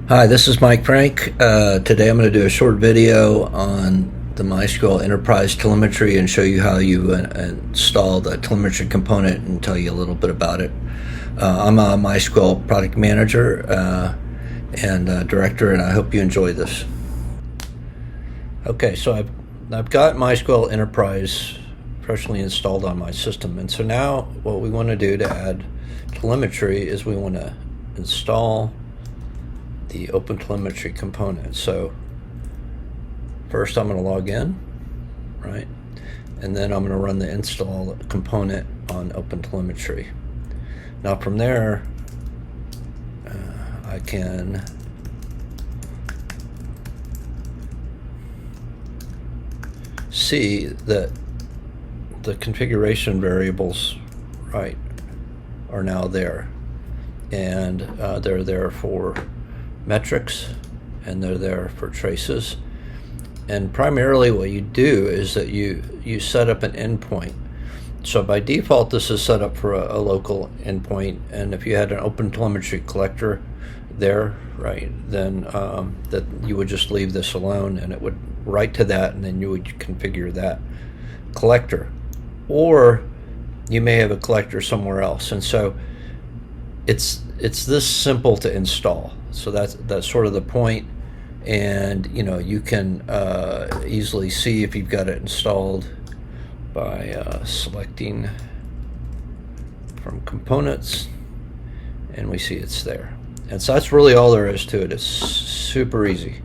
Hi, this is Mike Frank. Today I'm going to do a short video on the MySQL Enterprise Telemetry and show you how you install the telemetry component and tell you a little bit about it. I'm a MySQL product manager and director, and I hope you enjoy this. Okay, so I've got MySQL Enterprise professionally installed on my system, and so now what we want to do to add telemetry is we want to install the OpenTelemetry component. So first I'm going to log in, right? And then I'm going to run the install component on OpenTelemetry. Now from there, I can see that the configuration variables, right, are now there. And they're there for metrics, and they're there for traces. And primarily what you do is that you set up an endpoint. So by default this is set up for a local endpoint, and if you had an OpenTelemetry collector there, right, then that you would just leave this alone and it would write to that, and then you would configure that collector. Or you may have a collector somewhere else, and so it's this simple to install. So that's sort of the point, and you can easily see if you've got it installed by selecting from components, and we see it's there. And so that's really all there is to it. It's super easy.